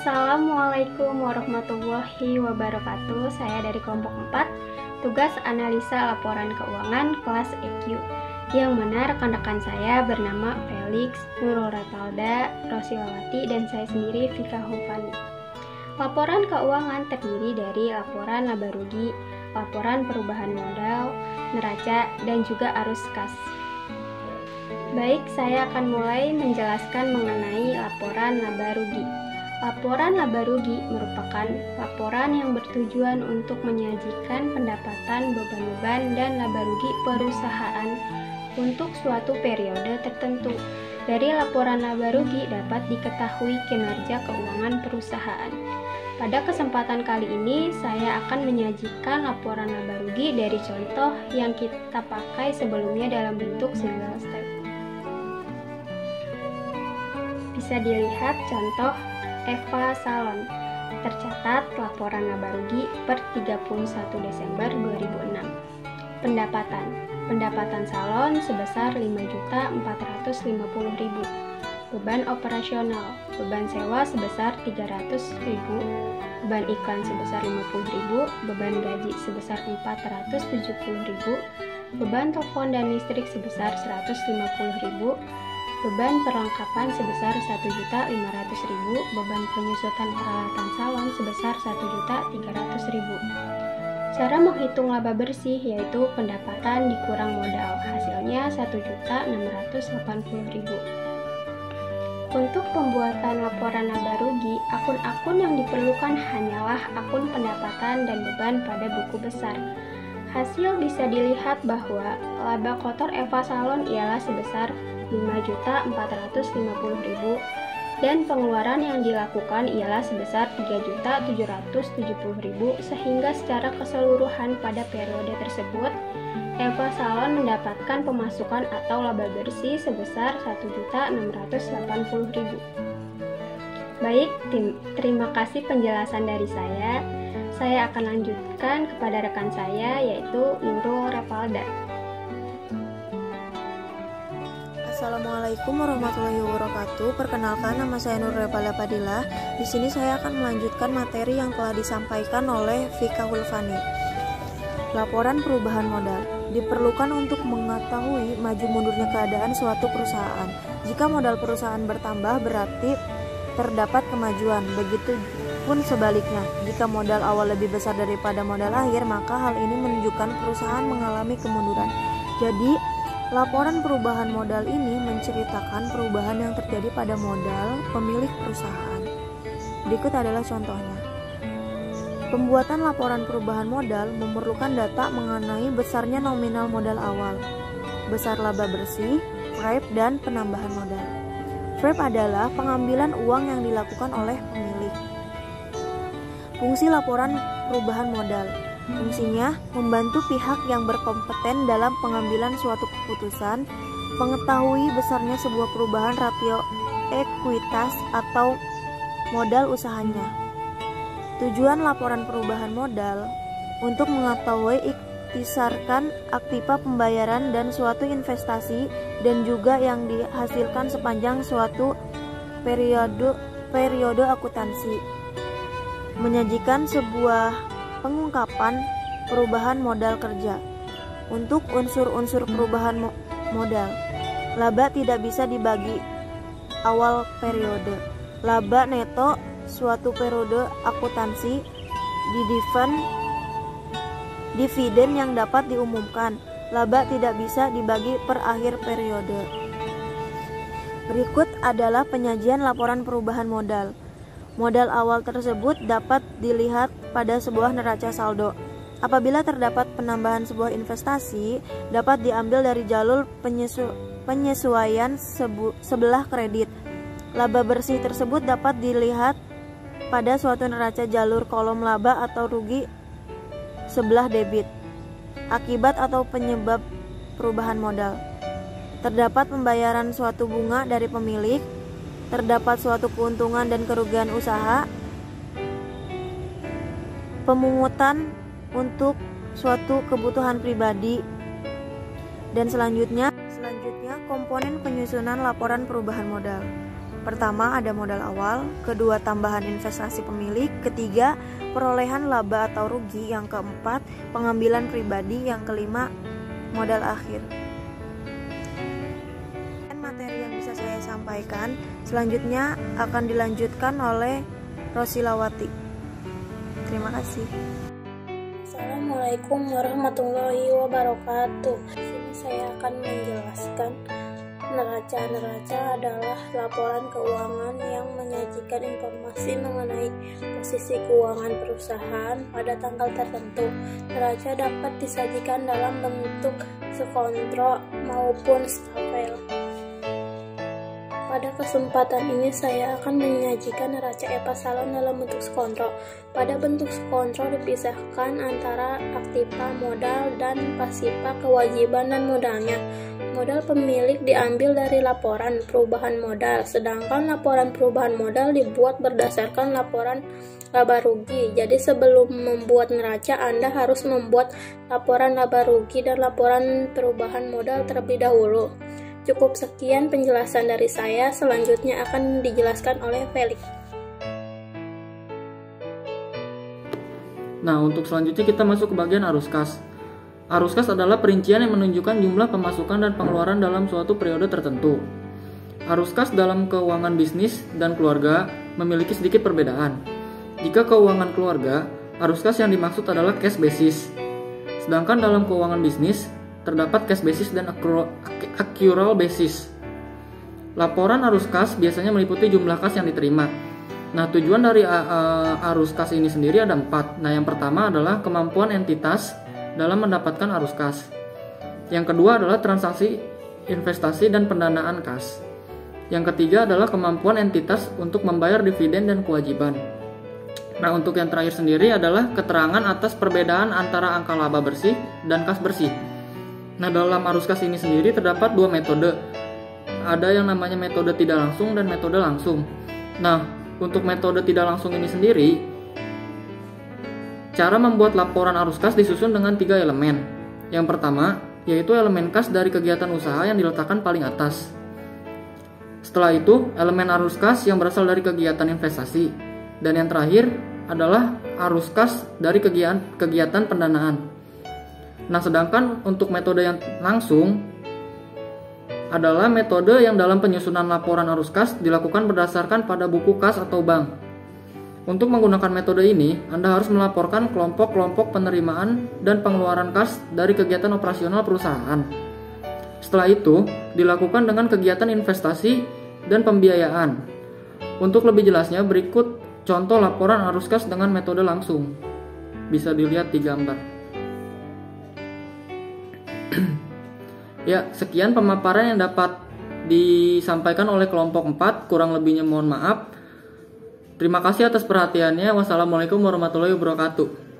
Assalamualaikum warahmatullahi wabarakatuh. Saya dari kelompok 4, tugas analisa laporan keuangan kelas EQ. Yang mana rekan-rekan saya bernama Felix, Nurul Repalda, Rosilawati, dan saya sendiri Vika Hulfani. Laporan keuangan terdiri dari laporan laba rugi, laporan perubahan modal, neraca, dan juga arus kas. Baik, saya akan mulai menjelaskan mengenai laporan laba rugi. Laporan laba rugi merupakan laporan yang bertujuan untuk menyajikan pendapatan, beban-beban, dan laba rugi perusahaan untuk suatu periode tertentu. Dari laporan laba rugi dapat diketahui kinerja keuangan perusahaan. Pada kesempatan kali ini, saya akan menyajikan laporan laba rugi dari contoh yang kita pakai sebelumnya dalam bentuk single step. Bisa dilihat contoh Eva Salon. Tercatat laporan laba rugi per 31 Desember 2006. Pendapatan salon sebesar 5.450.000. Beban operasional, beban sewa sebesar 300.000, beban iklan sebesar 50.000, beban gaji sebesar 470.000, beban telepon dan listrik sebesar 150.000, beban perlengkapan sebesar 1.500.000, beban penyusutan peralatan salon sebesar 1.300.000. Cara menghitung laba bersih yaitu pendapatan dikurang modal, hasilnya 1.680.000. Untuk pembuatan laporan laba rugi, akun-akun yang diperlukan hanyalah akun pendapatan dan beban pada buku besar. Hasil bisa dilihat bahwa laba kotor Eva Salon ialah sebesar 5.450.000 dan pengeluaran yang dilakukan ialah sebesar 3.770.000, sehingga secara keseluruhan pada periode tersebut Eva Salon mendapatkan pemasukan atau laba bersih sebesar 1.680.000. Baik, terima kasih penjelasan dari saya. Saya akan lanjutkan kepada rekan saya yaitu Nurul Repalda. Assalamualaikum warahmatullahi wabarakatuh. Perkenalkan, nama saya Nurul Repalda Fadilah. Di sini saya akan melanjutkan materi yang telah disampaikan oleh Vika Hulfani. Laporan perubahan modal diperlukan untuk mengetahui maju mundurnya keadaan suatu perusahaan. Jika modal perusahaan bertambah, berarti terdapat kemajuan. Begitupun sebaliknya, jika modal awal lebih besar daripada modal akhir, maka hal ini menunjukkan perusahaan mengalami kemunduran. Jadi, laporan perubahan modal ini menceritakan perubahan yang terjadi pada modal pemilik perusahaan. Berikut adalah contohnya. Pembuatan laporan perubahan modal memerlukan data mengenai besarnya nominal modal awal, besar laba bersih, FREP, dan penambahan modal. FREP adalah pengambilan uang yang dilakukan oleh pemilik. Fungsi laporan perubahan modal. Fungsinya membantu pihak yang berkompeten dalam pengambilan suatu keputusan, mengetahui besarnya sebuah perubahan rasio ekuitas atau modal usahanya. Tujuan laporan perubahan modal untuk mengetahui iktisarkan aktiva pembayaran dan suatu investasi dan juga yang dihasilkan sepanjang suatu periode akuntansi. Menyajikan sebuah pengungkapan perubahan modal kerja. Untuk unsur-unsur perubahan modal, laba tidak bisa dibagi awal periode. Laba neto suatu periode akuntansi, dividen yang dapat diumumkan. Laba tidak bisa dibagi per akhir periode. Berikut adalah penyajian laporan perubahan modal. Modal awal tersebut dapat dilihat pada sebuah neraca saldo. Apabila terdapat penambahan sebuah investasi, dapat diambil dari jalur penyesuaian sebelah kredit. Laba bersih tersebut dapat dilihat pada suatu neraca jalur kolom laba atau rugi sebelah debit. Akibat atau penyebab perubahan modal. Terdapat pembayaran suatu bunga dari pemilik, terdapat suatu keuntungan dan kerugian usaha, pemungutan untuk suatu kebutuhan pribadi, dan selanjutnya komponen penyusunan laporan perubahan modal. Pertama, ada modal awal, kedua, tambahan investasi pemilik, ketiga, perolehan laba atau rugi, yang keempat, pengambilan pribadi, yang kelima, modal akhir. Materi yang bisa saya sampaikan selanjutnya akan dilanjutkan oleh Rosilawati. Terima kasih. Assalamualaikum warahmatullahi wabarakatuh. Di sini saya akan menjelaskan neraca adalah laporan keuangan yang menyajikan informasi mengenai posisi keuangan perusahaan pada tanggal tertentu. Neraca dapat disajikan dalam bentuk skontro maupun stafel. Pada kesempatan ini saya akan menyajikan neraca e-pasalon dalam bentuk skontro. Pada bentuk skontro dipisahkan antara aktiva modal dan pasiva kewajiban dan modalnya. Modal pemilik diambil dari laporan perubahan modal, sedangkan laporan perubahan modal dibuat berdasarkan laporan laba rugi. Jadi sebelum membuat neraca, Anda harus membuat laporan laba rugi dan laporan perubahan modal terlebih dahulu. Cukup sekian penjelasan dari saya, selanjutnya akan dijelaskan oleh Felix. Nah, untuk selanjutnya kita masuk ke bagian arus kas. Arus kas adalah perincian yang menunjukkan jumlah pemasukan dan pengeluaran dalam suatu periode tertentu. Arus kas dalam keuangan bisnis dan keluarga memiliki sedikit perbedaan. Jika keuangan keluarga, arus kas yang dimaksud adalah cash basis. Sedangkan dalam keuangan bisnis, terdapat cash basis dan accrual basis. Laporan arus kas biasanya meliputi jumlah kas yang diterima. Nah, tujuan dari arus kas ini sendiri ada 4. Nah, yang pertama adalah kemampuan entitas dalam mendapatkan arus kas. Yang kedua adalah transaksi investasi dan pendanaan kas. Yang ketiga adalah kemampuan entitas untuk membayar dividen dan kewajiban. Nah, untuk yang terakhir sendiri adalah keterangan atas perbedaan antara angka laba bersih dan kas bersih. Nah, dalam arus kas ini sendiri terdapat 2 metode. Ada yang namanya metode tidak langsung dan metode langsung. Nah, untuk metode tidak langsung ini sendiri, cara membuat laporan arus kas disusun dengan 3 elemen. Yang pertama, yaitu elemen kas dari kegiatan usaha yang diletakkan paling atas. Setelah itu, elemen arus kas yang berasal dari kegiatan investasi. Dan yang terakhir adalah arus kas dari kegiatan pendanaan. Nah, sedangkan untuk metode yang langsung adalah metode yang dalam penyusunan laporan arus kas dilakukan berdasarkan pada buku kas atau bank. Untuk menggunakan metode ini, Anda harus melaporkan kelompok-kelompok penerimaan dan pengeluaran kas dari kegiatan operasional perusahaan. Setelah itu, dilakukan dengan kegiatan investasi dan pembiayaan. Untuk lebih jelasnya, berikut contoh laporan arus kas dengan metode langsung. Bisa dilihat di gambar. Ya, sekian pemaparan yang dapat disampaikan oleh kelompok 4, kurang lebihnya mohon maaf. Terima kasih atas perhatiannya. Wassalamualaikum warahmatullahi wabarakatuh.